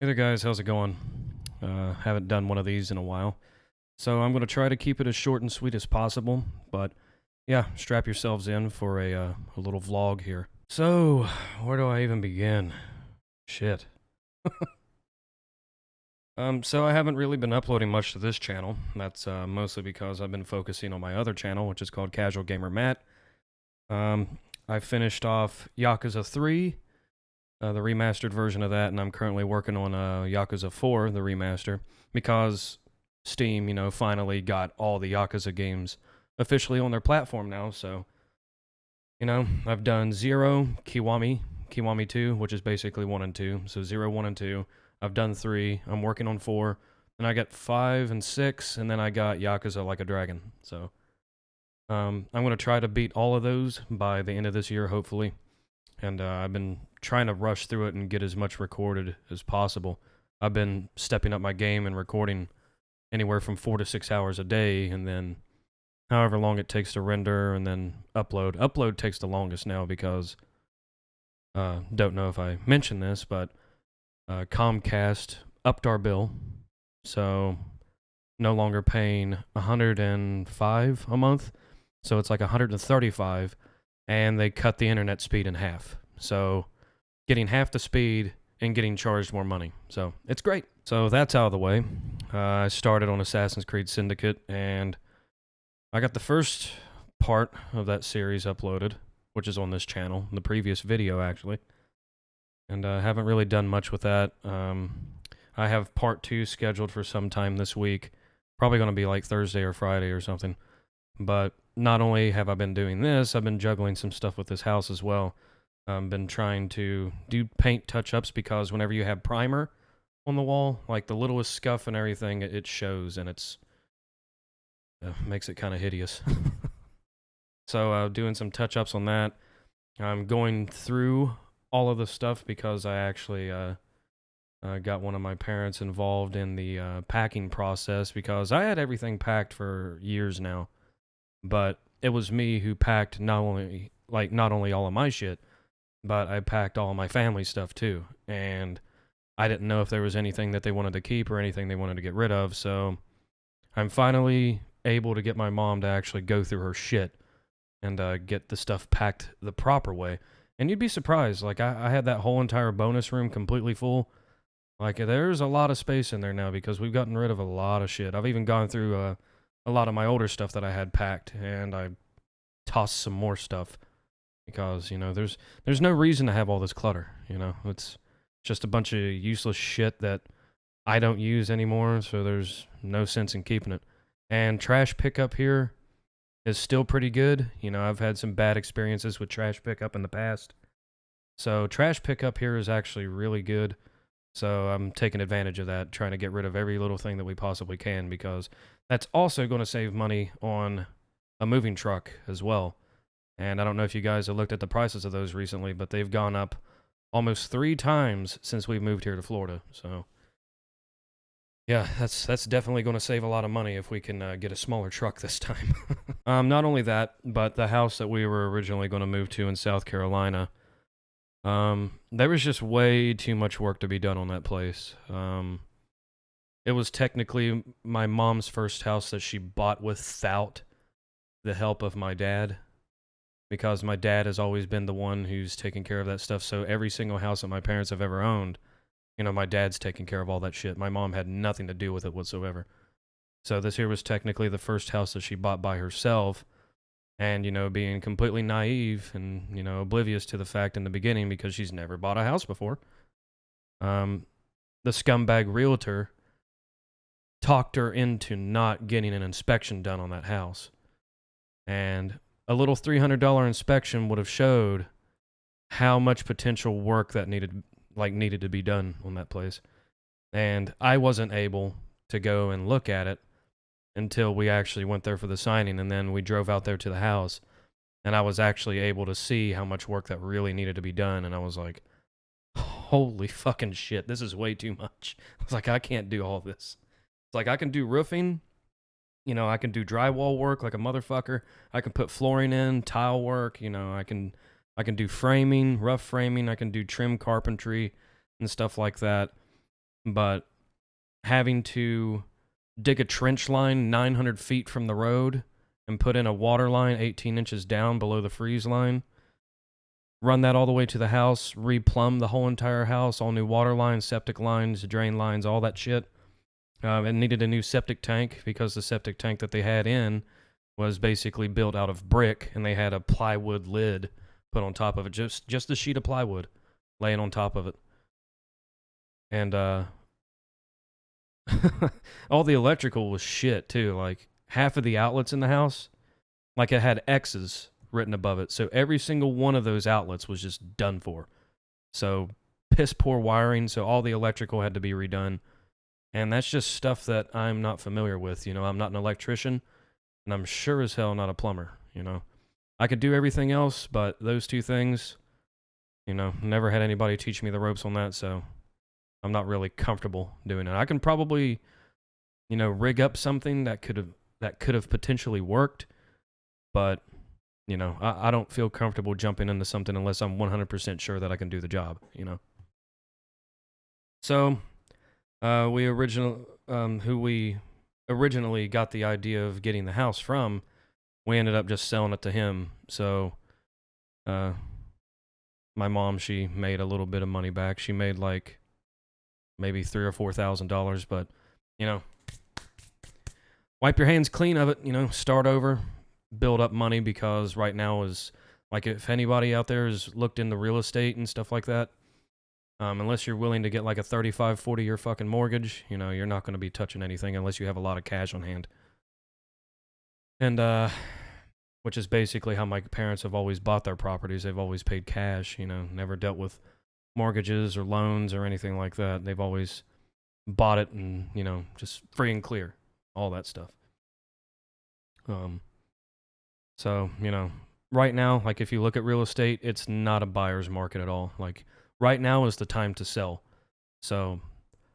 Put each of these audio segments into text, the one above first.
Hey there guys, how's it going? Haven't done one of these in a while. So I'm going to try to keep it as short and sweet as possible, but yeah, strap yourselves in for a little vlog here. So, where do I even begin? Shit. So I haven't really been uploading much to this channel. That's mostly because I've been focusing on my other channel, which is called Casual Gamer Matt. I finished off Yakuza 3, the remastered version of that, and I'm currently working on Yakuza 4, the remaster, because Steam, finally got all the Yakuza games officially on their platform now. So, I've done 0, Kiwami 2, which is basically 1 and 2. So 0, 1, and 2. I've done 3. I'm working on 4. Then I got 5 and 6, and then I got Yakuza Like a Dragon. So, I'm going to try to beat all of those by the end of this year, hopefully. And I've been trying to rush through it and get as much recorded as possible. I've been stepping up my game and recording anywhere from 4 to 6 hours a day, and then however long it takes to render and then upload. Upload takes the longest now because, don't know if I mentioned this, but Comcast upped our bill, so no longer paying $105 a month, so it's like $135, and they cut the internet speed in half. So getting half the speed and getting charged more money. So it's great. So that's out of the way. I started on Assassin's Creed Syndicate, and I got the first part of that series uploaded, which is on this channel, the previous video actually. And I haven't really done much with that. I have part 2 scheduled for sometime this week. Probably going to be like Thursday or Friday or something. But not only have I been doing this, I've been juggling some stuff with this house as well. I've been trying to do paint touch-ups because whenever you have primer on the wall, like the littlest scuff and everything, it shows, and it's makes it kind of hideous. So doing some touch-ups on that. I'm going through all of the stuff because I actually got one of my parents involved in the packing process because I had everything packed for years now. But it was me who packed not only all of my shit, but I packed all of my family stuff too. And I didn't know if there was anything that they wanted to keep or anything they wanted to get rid of. So I'm finally able to get my mom to actually go through her shit and get the stuff packed the proper way. And you'd be surprised. Like, I had that whole entire bonus room completely full. Like, there's a lot of space in there now because we've gotten rid of a lot of shit. I've even gone through a lot of my older stuff that I had packed, and I tossed some more stuff because, there's no reason to have all this clutter, It's just a bunch of useless shit that I don't use anymore, so there's no sense in keeping it. And trash pickup here is still pretty good. I've had some bad experiences with trash pickup in the past. So trash pickup here is actually really good. So I'm taking advantage of that, trying to get rid of every little thing that we possibly can, because that's also going to save money on a moving truck as well. And I don't know if you guys have looked at the prices of those recently, but they've gone up almost 3 times since we've moved here to Florida. So yeah, that's definitely going to save a lot of money if we can get a smaller truck this time. Not only that, but the house that we were originally going to move to in South Carolina, there was just way too much work to be done on that place. It was technically my mom's first house that she bought without the help of my dad, because my dad has always been the one who's taken care of that stuff. So every single house that my parents have ever owned, my dad's taking care of all that shit. My mom had nothing to do with it whatsoever. So this here was technically the first house that she bought by herself. And, being completely naive and, oblivious to the fact in the beginning because she's never bought a house before. The scumbag realtor talked her into not getting an inspection done on that house. And a little $300 inspection would have showed how much potential work that needed to be done on that place. And I wasn't able to go and look at it until we actually went there for the signing, and then we drove out there to the house, and I was actually able to see how much work that really needed to be done, and I was like, holy fucking shit, this is way too much. I was like, I can't do all this. It's like, I can do roofing, I can do drywall work like a motherfucker, I can put flooring in, tile work, I can do framing, rough framing, I can do trim carpentry and stuff like that. but having to dig a trench line 900 feet from the road and put in a water line 18 inches down below the freeze line, run that all the way to the house, replumb the whole entire house, all new water lines, septic lines, drain lines, all that shit. It needed a new septic tank because the septic tank that they had in was basically built out of brick, and they had a plywood lid put on top of it, just a sheet of plywood laying on top of it. And all the electrical was shit too. Like half of the outlets in the house, like it had X's written above it. So every single one of those outlets was just done for. So piss poor wiring. So all the electrical had to be redone. And that's just stuff that I'm not familiar with. You know, I'm not an electrician, and I'm sure as hell not a plumber. You know, I could do everything else, but those two things, you know, never had anybody teach me the ropes on that. So I'm not really comfortable doing it. I can probably, you know, rig up something that could have potentially worked, but you know, I don't feel comfortable jumping into something unless I'm 100% sure that I can do the job. You know. So who we originally got the idea of getting the house from, we ended up just selling it to him. So my mom, she made a little bit of money back. She made like maybe $3,000 or $4,000, but you know, wipe your hands clean of it. You know, start over, build up money, because right now is like, if anybody out there has looked into real estate and stuff like that, unless you're willing to get like a 35, 40-year fucking mortgage, you know, you're not going to be touching anything unless you have a lot of cash on hand. And, which is basically how my parents have always bought their properties. They've always paid cash, you know, never dealt with mortgages or loans or anything like that. They've always bought it and, you know, just free and clear, all that stuff. So, you know, right now, like if you look at real estate, it's not a buyer's market at all. Like, right now is the time to sell. So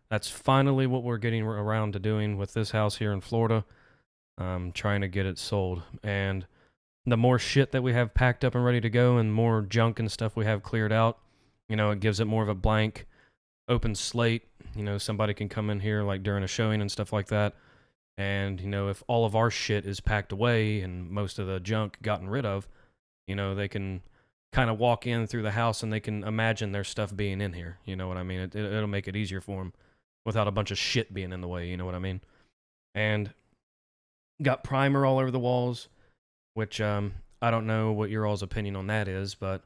that's finally what we're getting around to doing with this house here in Florida. Trying to get it sold. And the more shit that we have packed up and ready to go, and more junk and stuff we have cleared out, you know, it gives it more of a blank, open slate. You know, somebody can come in here like during a showing and stuff like that. And, you know, if all of our shit is packed away and most of the junk gotten rid of, you know, they can kind of walk in through the house and they can imagine their stuff being in here. You know what I mean? It'll make it easier for them without a bunch of shit being in the way. You know what I mean? And got primer all over the walls, which I don't know what your all's opinion on that is, but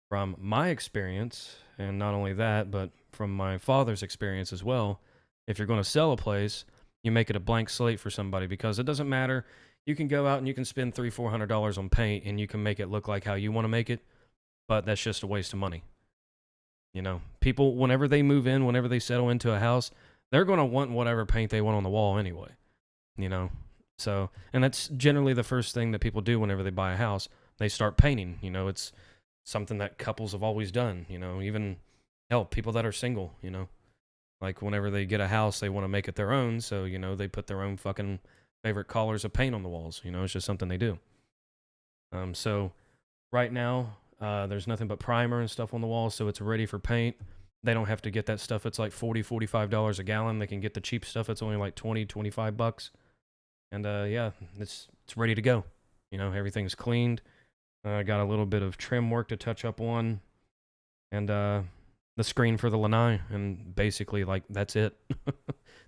from my experience, and not only that, but from my father's experience as well, if you're going to sell a place, you make it a blank slate for somebody, because it doesn't matter. You can go out and you can spend $300-$400 on paint and you can make it look like how you want to make it, but that's just a waste of money. You know, people, whenever they move in, whenever they settle into a house, they're going to want whatever paint they want on the wall anyway, you know? So, and that's generally the first thing that people do whenever they buy a house. They start painting. You know, it's something that couples have always done, you know, even, hell, people that are single, you know? Like, whenever they get a house, they want to make it their own, so, you know, they put their own fucking favorite colors of paint on the walls. You know, it's just something they do. So, right now, there's nothing but primer and stuff on the walls, so it's ready for paint. They don't have to get that stuff. It's like $40-$45 a gallon. They can get the cheap stuff. It's only like $20-$25. And, yeah, it's ready to go. You know, everything's cleaned. I got a little bit of trim work to touch up on. And, the screen for the lanai, and basically, like, that's it.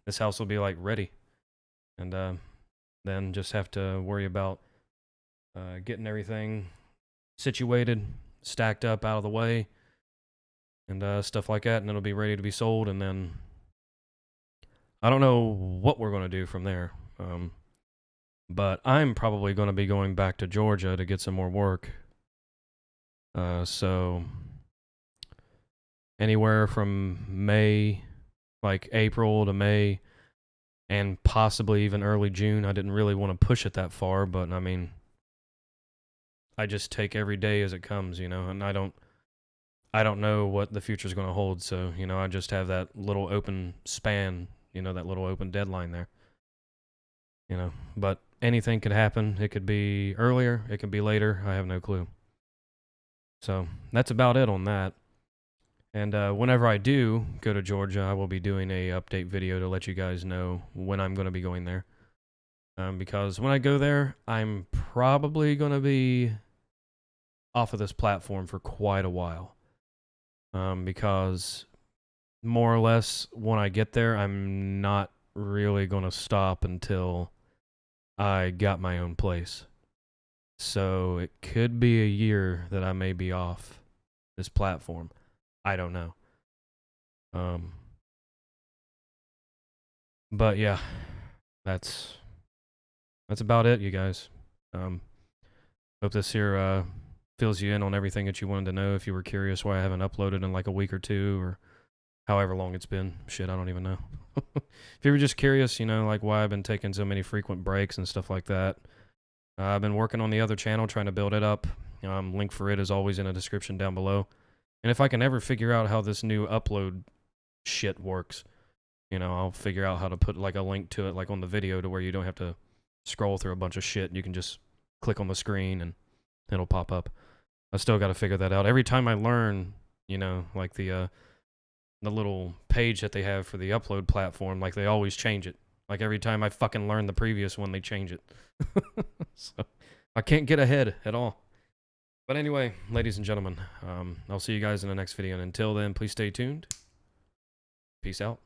This house will be, like, ready. And then just have to worry about getting everything situated, stacked up, out of the way, and stuff like that, and it'll be ready to be sold. And then I don't know what we're going to do from there, but I'm probably going to be going back to Georgia to get some more work. So anywhere from May, like April to May, and possibly even early June. I didn't really want to push it that far, but I mean, I just take every day as it comes, you know, and I don't know what the future's going to hold, so, you know, I just have that little open span, you know, that little open deadline there. You know, but anything could happen. It could be earlier, it could be later. I have no clue. So, that's about it on that. And whenever I do go to Georgia, I will be doing a update video to let you guys know when I'm going to be going there. Because when I go there, I'm probably going to be off of this platform for quite a while. Because more or less when I get there, I'm not really going to stop until I got my own place. So it could be a year that I may be off this platform. I don't know. But yeah, that's about it, you guys. Hope this here fills you in on everything that you wanted to know. If you were curious why I haven't uploaded in like a week or two or however long it's been. Shit, I don't even know. If you were just curious, you know, like why I've been taking so many frequent breaks and stuff like that. I've been working on the other channel, trying to build it up. Link for it is always in the description down below. And if I can ever figure out how this new upload shit works, you know, I'll figure out how to put like a link to it, like on the video, to where you don't have to scroll through a bunch of shit. You can just click on the screen and it'll pop up. I still got to figure that out. Every time I learn, you know, like the little page that they have for the upload platform, like they always change it. Like every time I fucking learn the previous one, they change it. So I can't get ahead at all. But anyway, ladies and gentlemen, I'll see you guys in the next video. And until then, please stay tuned. Peace out.